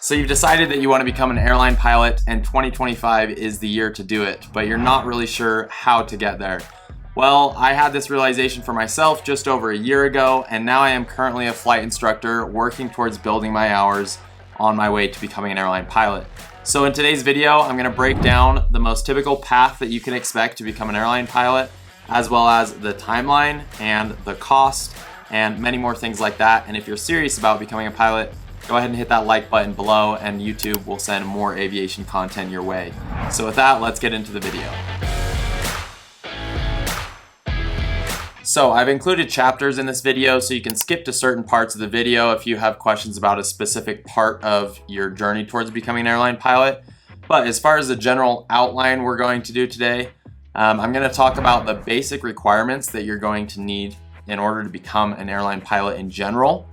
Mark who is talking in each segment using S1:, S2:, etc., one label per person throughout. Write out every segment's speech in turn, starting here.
S1: So you've decided that you want to become an airline pilot and 2025 is the year to do it, but you're not really sure how to get there. Well, I had this realization for myself just over a year ago, and now I am currently a flight instructor working towards building my hours on my way to becoming an airline pilot. So in today's video, I'm going to break down the most typical path that you can expect to become an airline pilot, as well as the timeline and the cost and many more things like that. And if you're serious about becoming a pilot, go ahead and hit that like button below and YouTube will send more aviation content your way. So with that, let's get into the video. So I've included chapters in this video so you can skip to certain parts of the video if you have questions about a specific part of your journey towards becoming an airline pilot. But as far as the general outline we're going to do today, I'm going to talk about the basic requirements that you're going to need in order to become an airline pilot in general.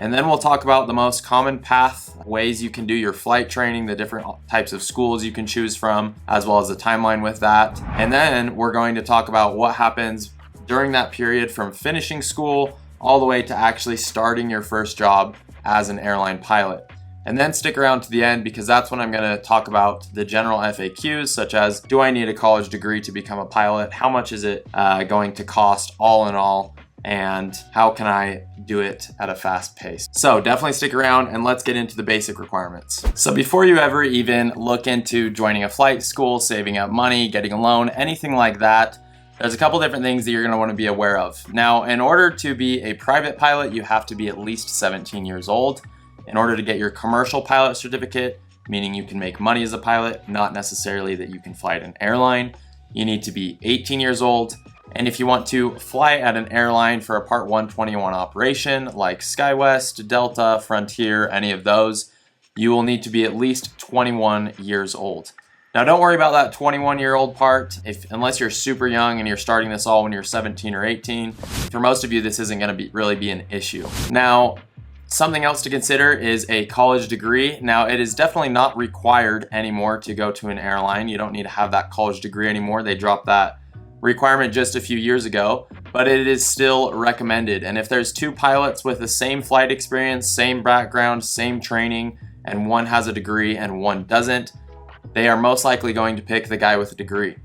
S1: And then we'll talk about the most common path ways you can do your flight training, the different types of schools you can choose from, as well as the timeline with that. And then we're going to talk about what happens during that period from finishing school all the way to actually starting your first job as an airline pilot. And then stick around to the end because that's when I'm going to talk about the general FAQs, such as, do I need a college degree to become a pilot? How much is it going to cost all in all? And how can I do it at a fast pace? So definitely stick around and let's get into the basic requirements. So before you ever even look into joining a flight school, saving up money, getting a loan, anything like that, there's a couple different things that you're going to want to be aware of. Now, in order to be a private pilot, you have to be at least 17 years old. In order to get your commercial pilot certificate, meaning you can make money as a pilot, not necessarily that you can fly at an airline, you need to be 18 years old. And if you want to fly at an airline for a Part 121 operation like SkyWest, Delta, Frontier, any of those, you will need to be at least 21 years old. Now don't worry about that 21-year-old part unless you're super young and you're starting this all when you're 17 or 18. For most of you, this isn't going to really be an issue. Now, something else to consider is a college degree. Now, it is definitely not required anymore to go to an airline. You don't need to have that college degree anymore. They dropped that requirement just a few years ago, but it is still recommended. And if there's two pilots with the same flight experience, same background, same training, and one has a degree and one doesn't, they are most likely going to pick the guy with a degree.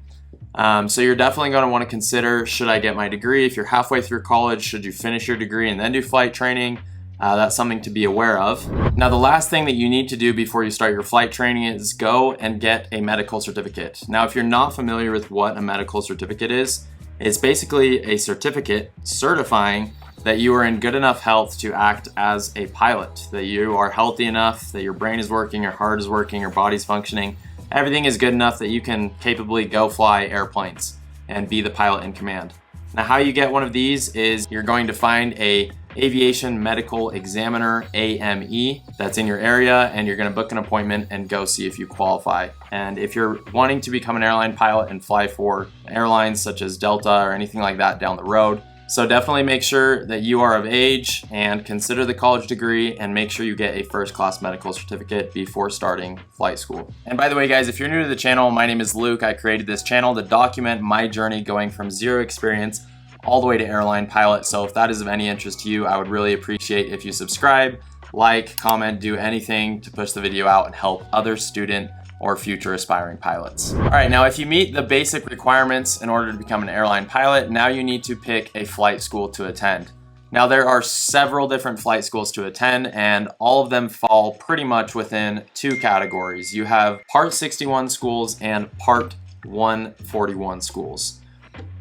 S1: So you're definitely going to want to consider, should I get my degree? If you're halfway through college, should you finish your degree and then do flight training? That's something to be aware of. Now, the last thing that you need to do before you start your flight training is go and get a medical certificate. Now, if you're not familiar with what a medical certificate is, it's basically a certificate certifying that you are in good enough health to act as a pilot, that you are healthy enough, that your brain is working, your heart is working, your body's functioning. Everything is good enough that you can capably go fly airplanes and be the pilot in command. Now, how you get one of these is you're going to find a Aviation Medical Examiner, AME, that's in your area, and you're going to book an appointment and go see if you qualify. And if you're wanting to become an airline pilot and fly for airlines such as Delta or anything like that down the road, so definitely make sure that you are of age and consider the college degree and make sure you get a first-class medical certificate before starting flight school. And by the way, guys, if you're new to the channel, my name is Luke. I created this channel to document my journey going from zero experience all the way to airline pilot. So if that is of any interest to you, I would really appreciate if you subscribe, like, comment, do anything to push the video out and help other student or future aspiring pilots. All right, now if you meet the basic requirements in order to become an airline pilot, now you need to pick a flight school to attend. Now there are several different flight schools to attend and all of them fall pretty much within two categories. You have Part 61 schools and Part 141 schools.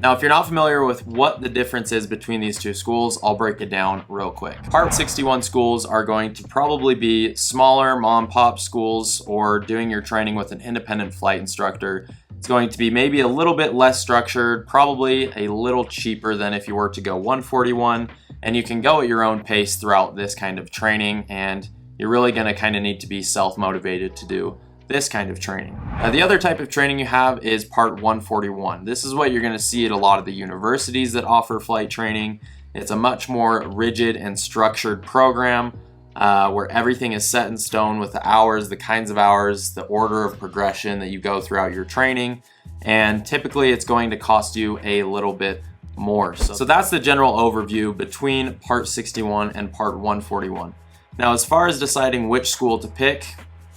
S1: Now, if you're not familiar with what the difference is between these two schools, I'll break it down real quick. Part 61 schools are going to probably be smaller mom and pop schools or doing your training with an independent flight instructor. It's going to be maybe a little bit less structured, probably a little cheaper than if you were to go 141, and you can go at your own pace throughout this kind of training, and you're really going to kind of need to be self-motivated to do this kind of training. The other type of training you have is Part 141. This is what you're going to see at a lot of the universities that offer flight training. It's a much more rigid and structured program where everything is set in stone with the hours, the kinds of hours, the order of progression that you go throughout your training. And typically it's going to cost you a little bit more. So that's the general overview between Part 61 and Part 141. Now, as far as deciding which school to pick,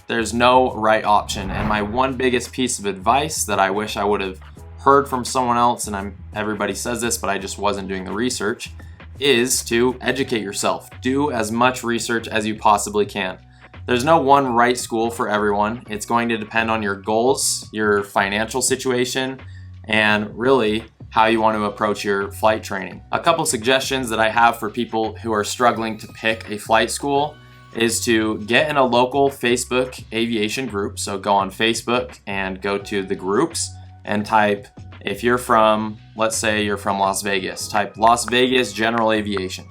S1: There's no right option. And my one biggest piece of advice that I wish I would have heard from someone else, and everybody says this, but I just wasn't doing the research, is to educate yourself. Do as much research as you possibly can. There's no one right school for everyone. It's going to depend on your goals, your financial situation, and really how you want to approach your flight training. A couple suggestions that I have for people who are struggling to pick a flight school is to get in a local Facebook aviation group. So go on Facebook and go to the groups and type, if you're from, let's say you're from Las Vegas, type Las Vegas General Aviation.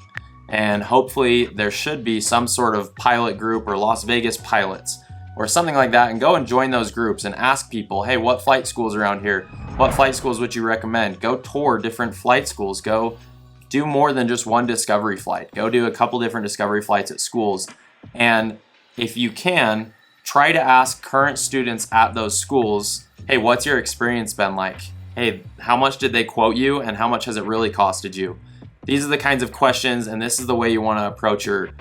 S1: And hopefully there should be some sort of pilot group or Las Vegas pilots or something like that, and go and join those groups and ask people, hey, what flight schools around here? What flight schools would you recommend? Go tour different flight schools. Go do more than just one discovery flight. Go do a couple different discovery flights at schools. And if you can, try to ask current students at those schools, hey, what's your experience been like? Hey, how much did they quote you and how much has it really costed you? These are the kinds of questions, and this is the way you want to approach your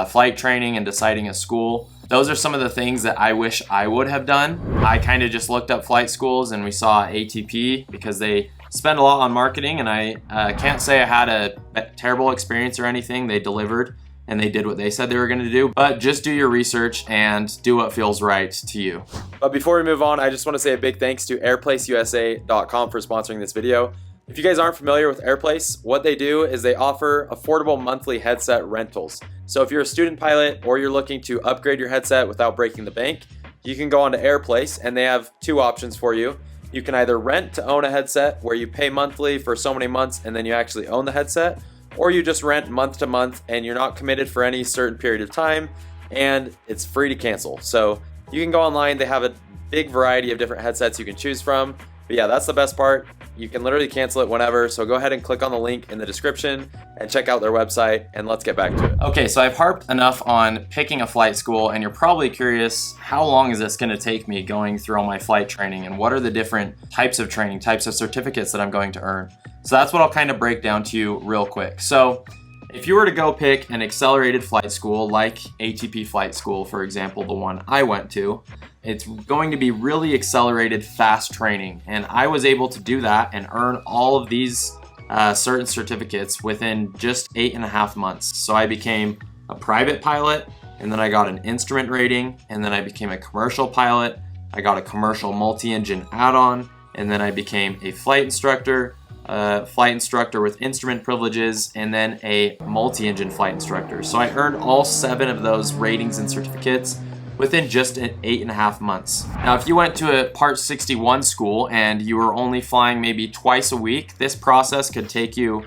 S1: flight training and deciding a school. Those are some of the things that I wish I would have done. I kind of just looked up flight schools and we saw ATP because they spend a lot on marketing, and I can't say I had a terrible experience or anything. They delivered and they did what they said they were going to do, but just do your research and do what feels right to you. But before we move on, I just want to say a big thanks to airplaceusa.com for sponsoring this video. If you guys aren't familiar with Airplace, what they do is they offer affordable monthly headset rentals. So if you're a student pilot or you're looking to upgrade your headset without breaking the bank, you can go onto Airplace and they have two options for you. You can either rent to own a headset where you pay monthly for so many months and then you actually own the headset, or you just rent month to month and you're not committed for any certain period of time and it's free to cancel. So you can go online, they have a big variety of different headsets you can choose from. But yeah, that's the best part. You can literally cancel it whenever. So go ahead and click on the link in the description and check out their website, and let's get back to it. Okay, so I've harped enough on picking a flight school, and you're probably curious, how long is this gonna take me going through all my flight training, and what are the different types of training, types of certificates that I'm going to earn? So that's what I'll kind of break down to you real quick. So if you were to go pick an accelerated flight school like ATP Flight School, for example, the one I went to, it's going to be really accelerated fast training. And I was able to do that and earn all of these certain certificates within just 8.5 months. So I became a private pilot, and then I got an instrument rating, and then I became a commercial pilot. I got a commercial multi-engine add-on, and then I became a flight instructor with instrument privileges, and then a multi-engine flight instructor. So I earned all 7 of those ratings and certificates within just 8.5 months. Now, if you went to a Part 61 school and you were only flying maybe twice a week, this process could take you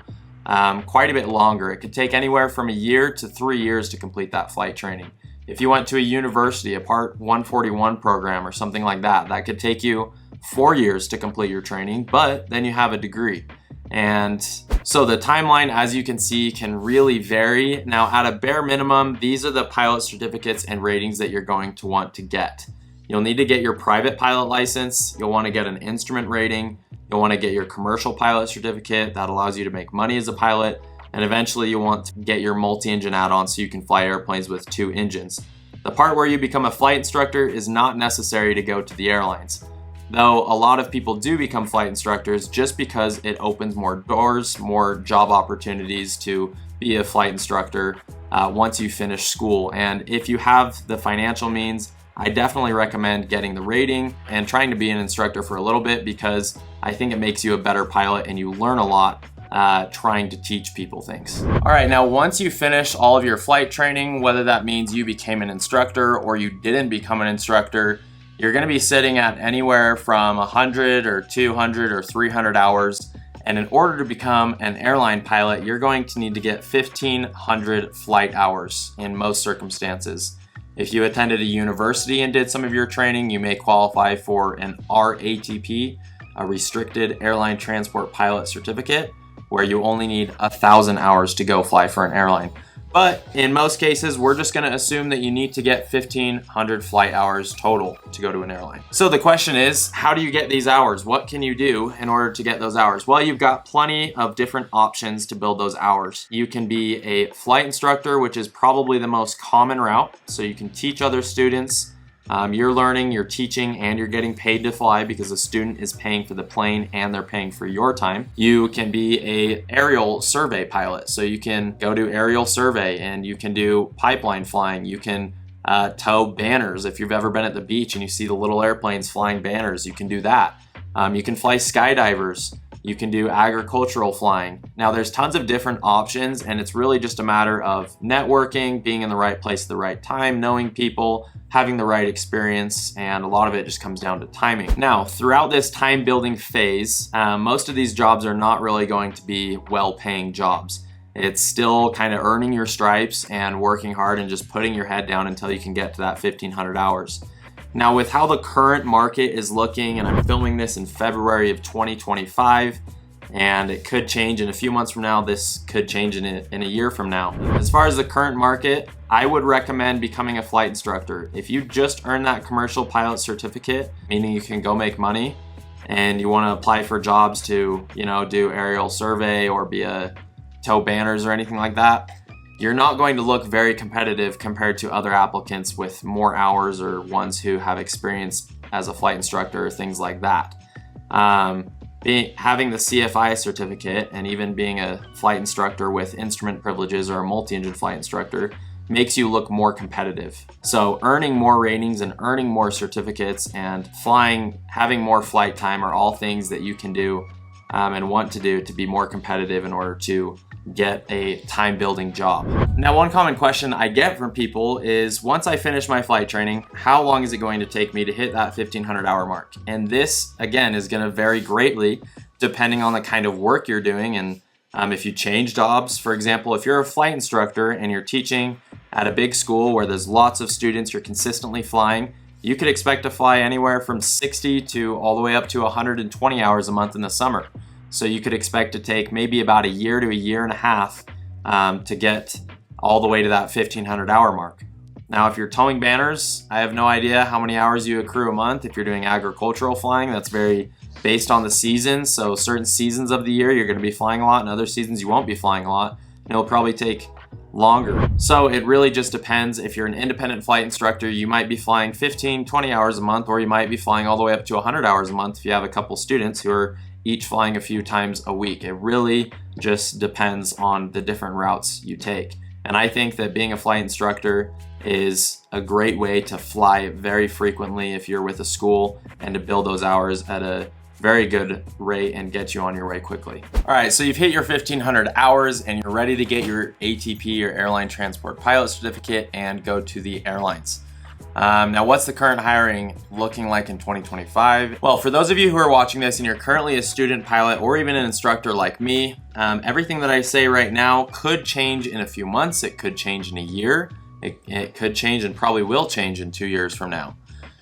S1: quite a bit longer. It could take anywhere from a year to 3 years to complete that flight training. If you went to a university, a Part 141 program or something like that, that could take you 4 years to complete your training, but then you have a degree. And so the timeline, as you can see, can really vary. Now, at a bare minimum, these are the pilot certificates and ratings that you're going to want to get. You'll need to get your private pilot license. You'll want to get an instrument rating. You'll want to get your commercial pilot certificate that allows you to make money as a pilot. And eventually you'll want to get your multi-engine add-on so you can fly airplanes with 2 engines. The part where you become a flight instructor is not necessary to go to the airlines, though a lot of people do become flight instructors just because it opens more doors, more job opportunities to be a flight instructor once you finish school. And if you have the financial means, I definitely recommend getting the rating and trying to be an instructor for a little bit, because I think it makes you a better pilot and you learn a lot trying to teach people things. All right, now once you finish all of your flight training, whether that means you became an instructor or you didn't become an instructor, you're going to be sitting at anywhere from 100 or 200 or 300 hours. And in order to become an airline pilot, you're going to need to get 1,500 flight hours in most circumstances. If you attended a university and did some of your training, you may qualify for an RATP, a Restricted Airline Transport Pilot Certificate, where you only need 1,000 hours to go fly for an airline. But in most cases, we're just gonna assume that you need to get 1,500 flight hours total to go to an airline. So the question is, how do you get these hours? What can you do in order to get those hours? Well, you've got plenty of different options to build those hours. You can be a flight instructor, which is probably the most common route. So you can teach other students You're learning, you're teaching, and you're getting paid to fly because the student is paying for the plane and they're paying for your time. You can be a aerial survey pilot, so you can go do aerial survey and you can do pipeline flying. You can tow banners. If you've ever been at the beach and you see the little airplanes flying banners, you can do that. You can fly skydivers. You can do agricultural flying. Now there's tons of different options, and it's really just a matter of networking, being in the right place at the right time, knowing people, having the right experience, and a lot of it just comes down to timing. Now, throughout this time building phase, most of these jobs are not really going to be well-paying jobs. It's still kind of earning your stripes and working hard and just putting your head down until you can get to that 1,500 hours. Now, with how the current market is looking, and I'm filming this in February of 2025, and it could change in a few months from now, this could change in a year from now. As far as the current market, I would recommend becoming a flight instructor. If you just earned that commercial pilot certificate, meaning you can go make money, and you want to apply for jobs to, do aerial survey or be a tow banners or anything like that, you're not going to look very competitive compared to other applicants with more hours or ones who have experience as a flight instructor or things like that. Having the CFI certificate and even being a flight instructor with instrument privileges or a multi-engine flight instructor makes you look more competitive. So earning more ratings and earning more certificates and having more flight time are all things that you can do and want to do to be more competitive in order to get a time building job. Now, one common question I get from people is, once I finish my flight training, how long is it going to take me to hit that 1,500 hour mark? And this, again, is going to vary greatly depending on the kind of work you're doing. And if you change jobs, for example, if you're a flight instructor and you're teaching at a big school where there's lots of students, you're consistently flying, you could expect to fly anywhere from 60 to all the way up to 120 hours a month in the summer. So you could expect to take maybe about a year to a year and a half to get all the way to that 1,500 hour mark. Now, if you're towing banners, I have no idea how many hours you accrue a month. If you're doing agricultural flying, that's very based on the seasons. So certain seasons of the year, you're going to be flying a lot, and other seasons you won't be flying a lot. And it'll probably take longer. So it really just depends. If you're an independent flight instructor, you might be flying 15, 20 hours a month, or you might be flying all the way up to 100 hours a month if you have a couple students who are each flying a few times a week. It really just depends on the different routes you take. And I think that being a flight instructor is a great way to fly very frequently if you're with a school, and to build those hours at a very good rate and get you on your way quickly. All right, so you've hit your 1,500 hours and you're ready to get your ATP, or Airline Transport Pilot Certificate, and go to the airlines. Now, what's the current hiring looking like in 2025? Well, for those of you who are watching this and you're currently a student pilot or even an instructor like me, everything that I say right now could change in a few months. It could change in a year. It could change and probably will change in 2 years from now.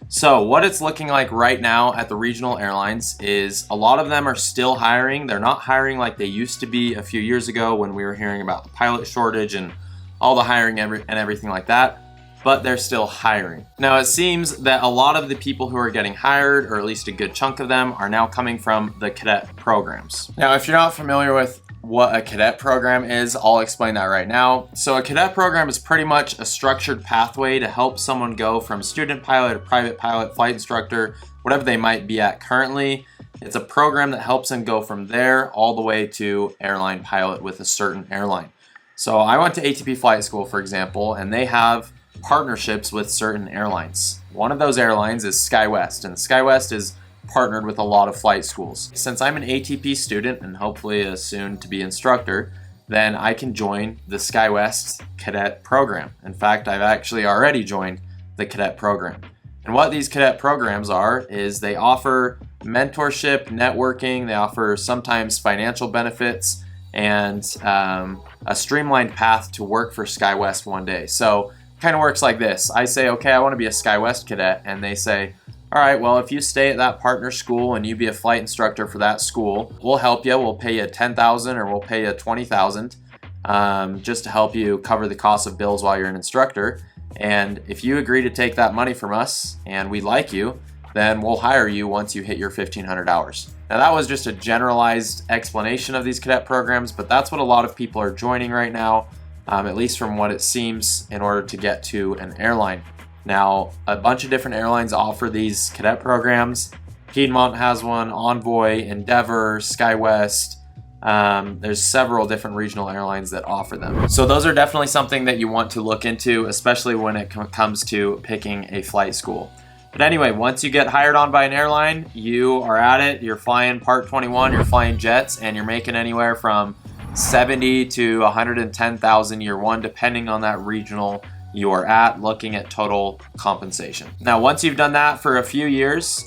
S1: So what it's looking like right now at the regional airlines is a lot of them are still hiring. They're not hiring like they used to be a few years ago when we were hearing about the pilot shortage and all the hiring and everything like that, but they're still hiring. Now, it seems that a lot of the people who are getting hired, or at least a good chunk of them, are now coming from the cadet programs. Now, if you're not familiar with what a cadet program is, I'll explain that right now. So a cadet program is pretty much a structured pathway to help someone go from student pilot, private pilot, flight instructor, whatever they might be at currently. It's a program that helps them go from there all the way to airline pilot with a certain airline. So I went to ATP Flight School, for example, and they have partnerships with certain airlines. One of those airlines is SkyWest, and SkyWest is partnered with a lot of flight schools. Since I'm an ATP student and hopefully a soon-to-be instructor, then I can join the SkyWest cadet program. In fact, I've actually already joined the cadet program. And what these cadet programs are is they offer mentorship, networking, they offer sometimes financial benefits, and a streamlined path to work for SkyWest one day. So it kind of works like this. I say, okay, I want to be a SkyWest cadet, and they say, all right, well, if you stay at that partner school and you be a flight instructor for that school, we'll help you. We'll pay you $10,000 or we'll pay you $20,000 just to help you cover the cost of bills while you're an instructor. And if you agree to take that money from us and we like you, then we'll hire you once you hit your 1,500 hours. Now, that was just a generalized explanation of these cadet programs, but that's what a lot of people are joining right now, at least from what it seems, in order to get to an airline. Now, a bunch of different airlines offer these cadet programs. Piedmont has one, Envoy, Endeavor, SkyWest. There's several different regional airlines that offer them. So those are definitely something that you want to look into, especially when it comes to picking a flight school. But anyway, once you get hired on by an airline, you are at it, you're flying Part 21, you're flying jets, and you're making anywhere from 70 to 110,000 year one, depending on that regional you are at, looking at total compensation. Now, once you've done that for a few years,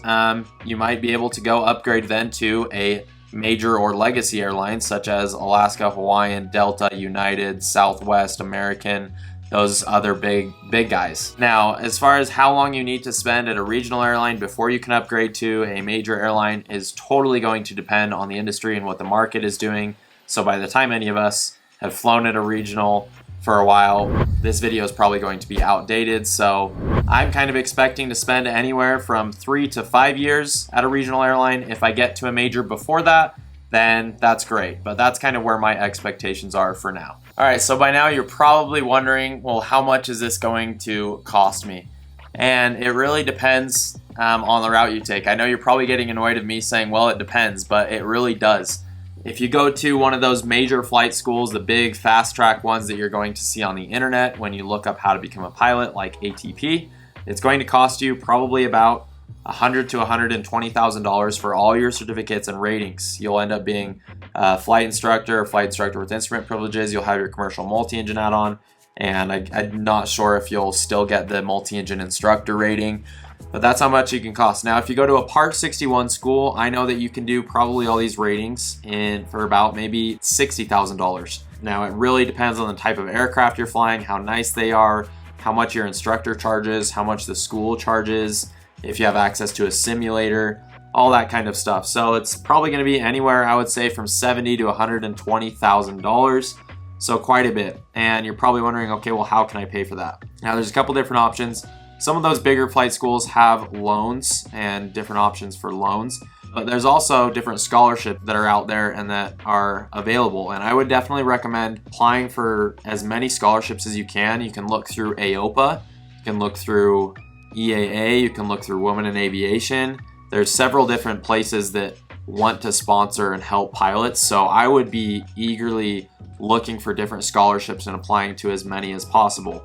S1: you might be able to go upgrade then to a major or legacy airlines such as Alaska, Hawaiian, Delta, United, Southwest, American, those other big guys. Now, as far as how long you need to spend at a regional airline before you can upgrade to a major airline is totally going to depend on the industry and what the market is doing. So by the time any of us have flown at a regional for a while, this video is probably going to be outdated. So I'm kind of expecting to spend anywhere from 3 to 5 years at a regional airline. If I get to a major before that, then that's great. But that's kind of where my expectations are for now. All right, so by now you're probably wondering, well, how much is this going to cost me? And it really depends on the route you take. I know you're probably getting annoyed at me saying, well, it depends, but it really does. If you go to one of those major flight schools, the big fast track ones that you're going to see on the internet when you look up how to become a pilot, like ATP, it's going to cost you probably about $100,000 to $120,000 for all your certificates and ratings. You'll end up being a flight instructor with instrument privileges. You'll have your commercial multi-engine add-on, and I'm not sure if you'll still get the multi-engine instructor rating. But that's how much it can cost. Now, if you go to a Part 61 school, I know that you can do probably all these ratings for about maybe $60,000. Now, it really depends on the type of aircraft you're flying, how nice they are, how much your instructor charges, how much the school charges, if you have access to a simulator, all that kind of stuff. So it's probably going to be anywhere, I would say, from $70,000 to $120,000. So quite a bit. And you're probably wondering, okay, well, how can I pay for that? Now, there's a couple different options. Some of those bigger flight schools have loans and different options for loans, but there's also different scholarships that are out there and that are available. And I would definitely recommend applying for as many scholarships as you can. You can look through AOPA, you can look through EAA, you can look through Women in Aviation. There's several different places that want to sponsor and help pilots. So I would be eagerly looking for different scholarships and applying to as many as possible.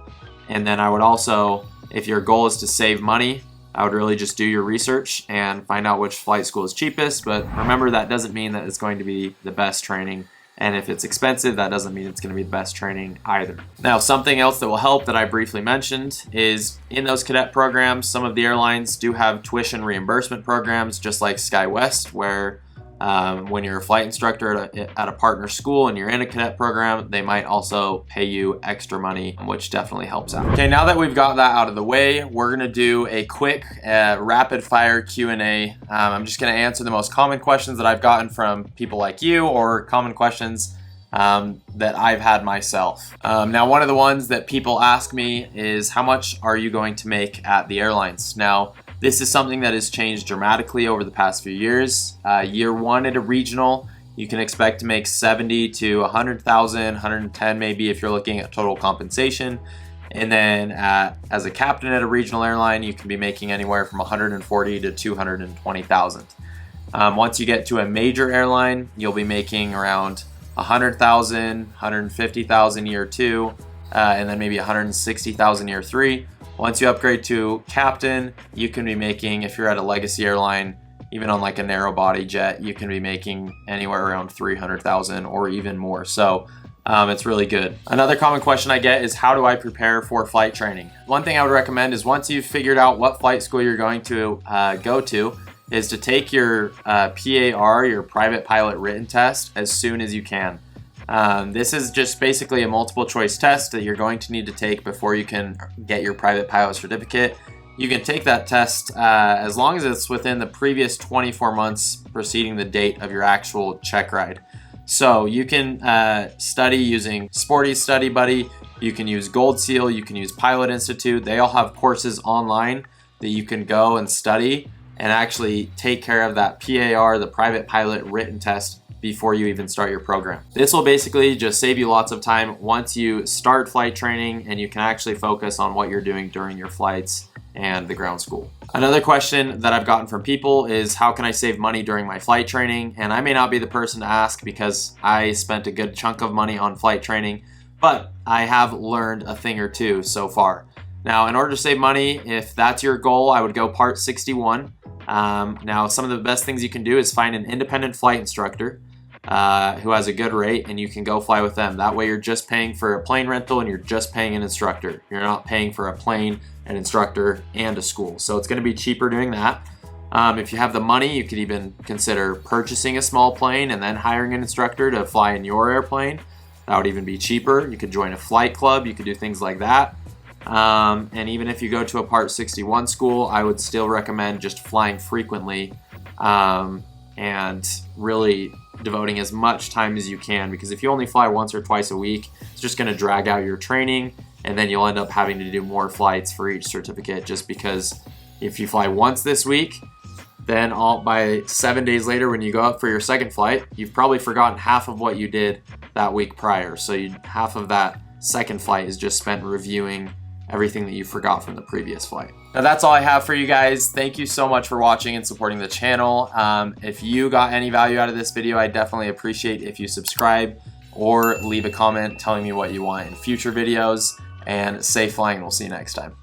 S1: And then I would also, if your goal is to save money, I would really just do your research and find out which flight school is cheapest. But remember, that doesn't mean that it's going to be the best training. And if it's expensive, that doesn't mean it's going to be the best training either. Now, something else that will help that I briefly mentioned is in those cadet programs, some of the airlines do have tuition reimbursement programs, just like SkyWest, where when you're a flight instructor at a partner school and you're in a cadet program, they might also pay you extra money, which definitely helps out. Okay, now that we've got that out of the way, we're gonna do a quick rapid fire Q&A. I'm just gonna answer the most common questions that I've gotten from people like you, or common questions that I've had myself. Now, one of the ones that people ask me is, how much are you going to make at the airlines? Now, this is something that has changed dramatically over the past few years. Year one at a regional, you can expect to make 70 to 100,000, 110 maybe if you're looking at total compensation. And then as a captain at a regional airline, you can be making anywhere from 140 to 220,000. Once you get to a major airline, you'll be making around 100,000, 150,000 year two, and then maybe 160,000 year three. Once you upgrade to captain, you can be making, if you're at a legacy airline, even on like a narrow body jet, you can be making anywhere around 300,000 or even more. So it's really good. Another common question I get is, how do I prepare for flight training? One thing I would recommend is, once you've figured out what flight school you're going to go to, is to take your PAR, your private pilot written test, as soon as you can. This is just basically a multiple choice test that you're going to need to take before you can get your private pilot certificate. You can take that test as long as it's within the previous 24 months preceding the date of your actual check ride. So you can study using Sporty Study Buddy, you can use Gold Seal, you can use Pilot Institute. They all have courses online that you can go and study and actually take care of that PAR, the private pilot written test, before you even start your program. This will basically just save you lots of time once you start flight training, and you can actually focus on what you're doing during your flights and the ground school. Another question that I've gotten from people is, how can I save money during my flight training? And I may not be the person to ask because I spent a good chunk of money on flight training, but I have learned a thing or two so far. Now, in order to save money, if that's your goal, I would go Part 61. Now, some of the best things you can do is find an independent flight instructor who has a good rate, and you can go fly with them. That way you're just paying for a plane rental and you're just paying an instructor. You're not paying for a plane, an instructor, and a school. So it's going to be cheaper doing that. If you have the money, you could even consider purchasing a small plane and then hiring an instructor to fly in your airplane. That would even be cheaper. You could join a flight club. You could do things like that. And even if you go to a Part 61 school, I would still recommend just flying frequently and really devoting as much time as you can, because if you only fly once or twice a week, it's just going to drag out your training, and then you'll end up having to do more flights for each certificate, just because if you fly once this week, then by 7 days later when you go up for your second flight, you've probably forgotten half of what you did that week prior. So half of that second flight is just spent reviewing everything that you forgot from the previous flight. Now that's all I have for you guys. Thank you so much for watching and supporting the channel. If you got any value out of this video, I definitely appreciate if you subscribe or leave a comment telling me what you want in future videos. And safe flying, we'll see you next time.